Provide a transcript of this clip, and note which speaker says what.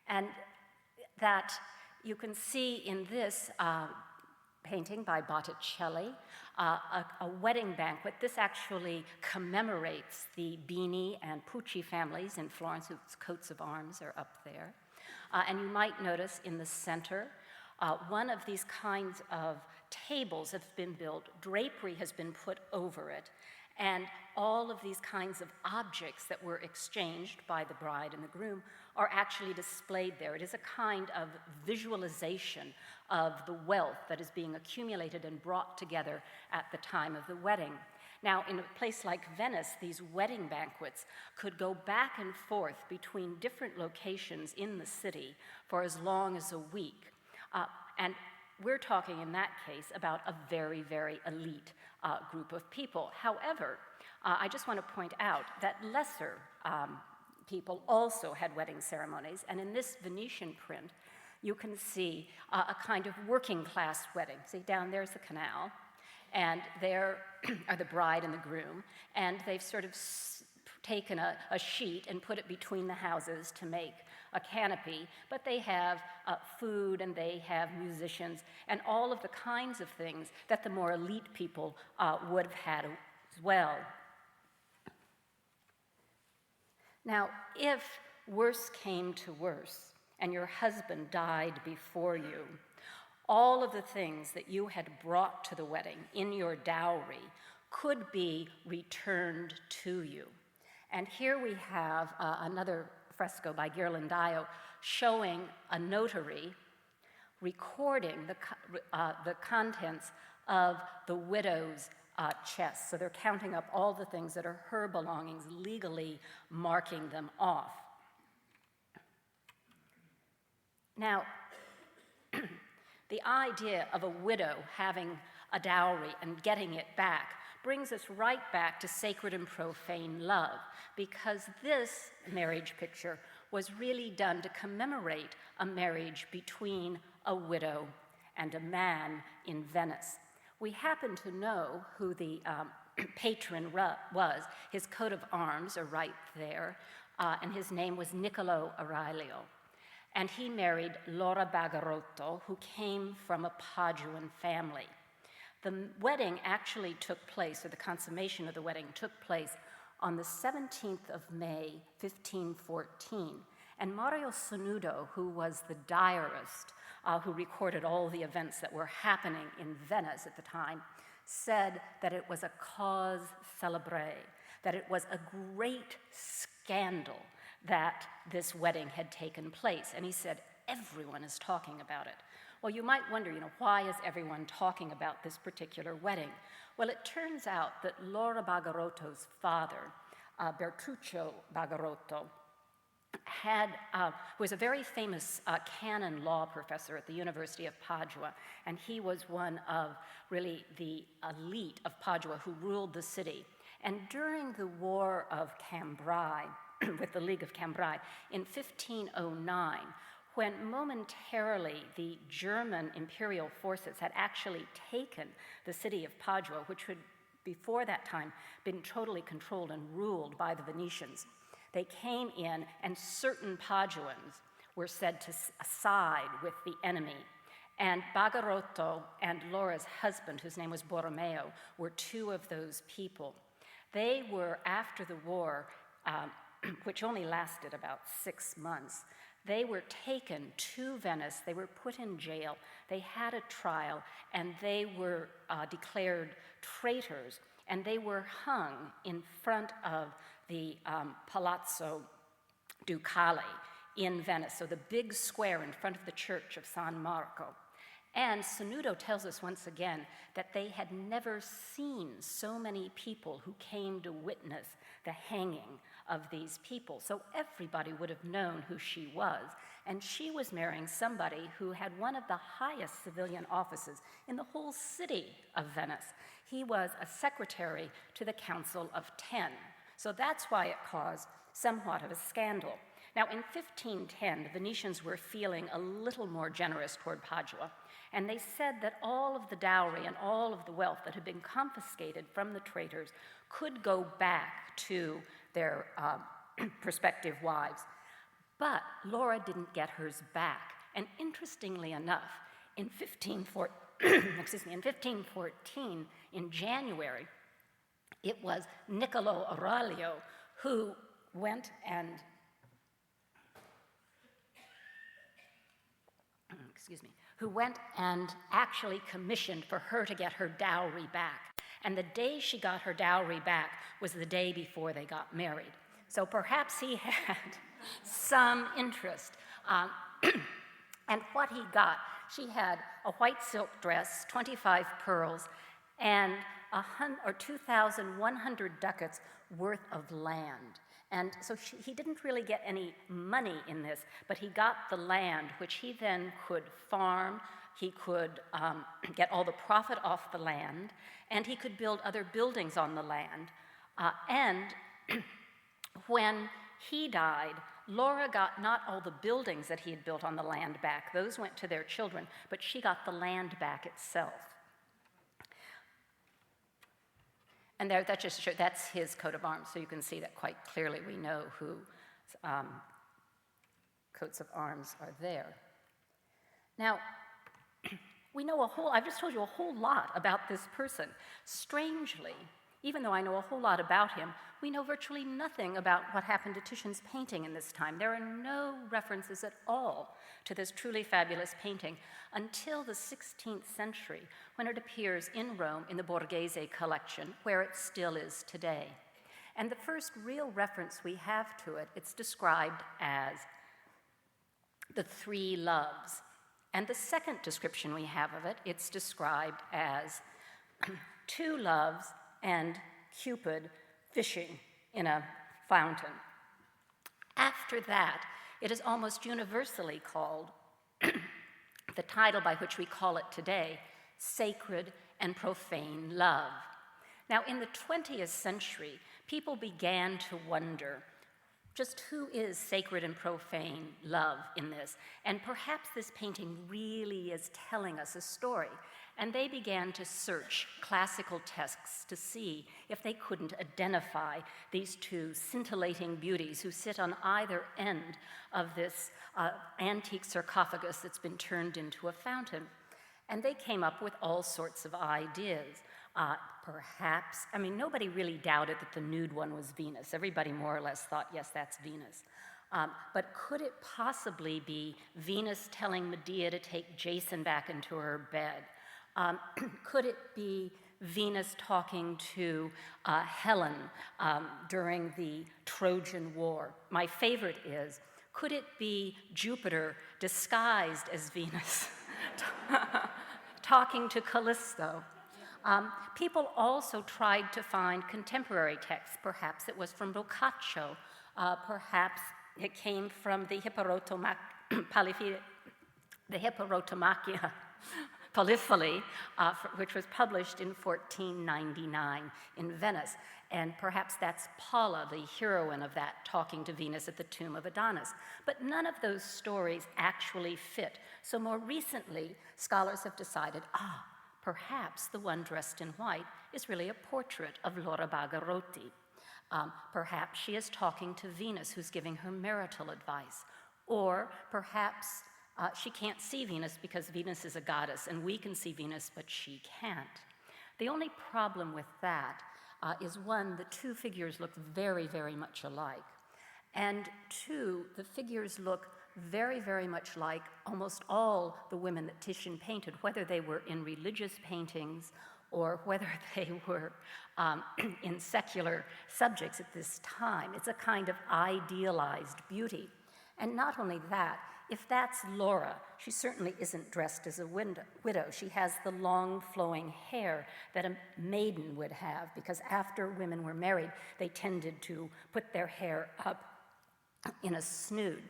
Speaker 1: And that you can see in this painting by Botticelli, a wedding banquet. This actually commemorates the Bini and Pucci families in Florence, whose coats of arms are up there. And you might notice in the center, one of these kinds of tables have been built, drapery has been put over it, and all of these kinds of objects that were exchanged by the bride and the groom are actually displayed there. It is a kind of visualization of the wealth that is being accumulated and brought together at the time of the wedding. Now, in a place like Venice, these wedding banquets could go back and forth between different locations in the city for as long as a week. And we're talking in that case about a very, very elite group of people. However, I just want to point out that lesser people also had wedding ceremonies, and in this Venetian print, you can see a kind of working class wedding. See, down there's the canal, and there are the bride and the groom, and they've sort of taken a sheet and put it between the houses to make a canopy, but they have food and they have musicians and all of the kinds of things that the more elite people would have had as well. Now, if worse came to worse and your husband died before you, all of the things that you had brought to the wedding in your dowry could be returned to you. And here we have another fresco by Ghirlandaio showing a notary recording the contents of the widow's chest. So they're counting up all the things that are her belongings, legally marking them off. Now, the idea of a widow having a dowry and getting it back brings us right back to sacred and profane love, because this marriage picture was really done to commemorate a marriage between a widow and a man in Venice. We happen to know who the patron was. His coat of arms are right there, and his name was Niccolo Aurelio. And he married Laura Bagarotto, who came from a Paduan family. The wedding actually took place, or the consummation of the wedding took place on the 17th of May, 1514. And Mario Sonudo, who was the diarist who recorded all the events that were happening in Venice at the time, said that it was a cause célèbre, that it was a great scandal that this wedding had taken place. And he said, everyone is talking about it. Well, you might wonder, why is everyone talking about this particular wedding? Well, it turns out that Laura Bagarotto's father, Bertuccio Bagarotto, who was a very famous canon law professor at the University of Padua, and he was one of really the elite of Padua who ruled the city. And during the War of Cambrai, with the League of Cambrai, in 1509, when momentarily the German imperial forces had actually taken the city of Padua, which had before that time been totally controlled and ruled by the Venetians, they came in and certain Paduans were said to side with the enemy. And Bagarotto and Laura's husband, whose name was Borromeo, were two of those people. They were, after the war, which only lasted about 6 months, they were taken to Venice, they were put in jail, they had a trial, and they were declared traitors, and they were hung in front of the Palazzo Ducale in Venice, so the big square in front of the church of San Marco. And Sonudo tells us once again that they had never seen so many people who came to witness the hanging of these people. So everybody would have known who she was. And she was marrying somebody who had one of the highest civilian offices in the whole city of Venice. He was a secretary to the Council of Ten. So that's why it caused somewhat of a scandal. Now, in 1510, the Venetians were feeling a little more generous toward Padua, and they said that all of the dowry and all of the wealth that had been confiscated from the traitors could go back to their prospective wives. But Laura didn't get hers back. And interestingly enough, in 1514, in January, it was Niccolo Aurelio who went and actually commissioned for her to get her dowry back. And the day she got her dowry back was the day before they got married. So perhaps he had some interest. And what he got, she had a white silk dress, 25 pearls, and 2,100 ducats worth of land. And so he didn't really get any money in this, but he got the land, which he then could farm. He could get all the profit off the land, and he could build other buildings on the land. And when he died, Laura got not all the buildings that he had built on the land back. Those went to their children, but she got the land back itself. And that just shows, that's his coat of arms, so you can see that quite clearly. We know whose coats of arms are there. Now, we know I've just told you a whole lot about this person. Strangely, even though I know a whole lot about him, we know virtually nothing about what happened to Titian's painting in this time. There are no references at all to this truly fabulous painting until the 16th century, when it appears in Rome in the Borghese collection, where it still is today. And the first real reference we have to it, it's described as the three loves. And the second description we have of it, it's described as two loves and Cupid fishing in a fountain. After that, it is almost universally called, the title by which we call it today, sacred and profane love. Now, in the 20th century, people began to wonder just who is sacred and profane love in this? And perhaps this painting really is telling us a story. And they began to search classical texts to see if they couldn't identify these two scintillating beauties who sit on either end of this antique sarcophagus that's been turned into a fountain. And they came up with all sorts of ideas. Perhaps, nobody really doubted that the nude one was Venus. Everybody more or less thought, yes, that's Venus. But could it possibly be Venus telling Medea to take Jason back into her bed? Could it be Venus talking to Helen during the Trojan War? My favorite is, could it be Jupiter disguised as Venus talking to Callisto? People also tried to find contemporary texts. Perhaps it was from Boccaccio. Perhaps it came from the Hippopotamachia Polyphily, which was published in 1499 in Venice. And perhaps that's Paula, the heroine of that, talking to Venus at the tomb of Adonis. But none of those stories actually fit. So more recently, scholars have decided, perhaps the one dressed in white is really a portrait of Laura Bagarotti. Perhaps she is talking to Venus, who's giving her marital advice. Or perhaps she can't see Venus because Venus is a goddess, and we can see Venus, but she can't. The only problem with that is, one, the two figures look very, very much alike. And two, the figures look very, very much like almost all the women that Titian painted, whether they were in religious paintings or whether they were in secular subjects at this time. It's a kind of idealized beauty. And not only that, if that's Laura, she certainly isn't dressed as a widow. She has the long flowing hair that a maiden would have, because after women were married, they tended to put their hair up in a snood.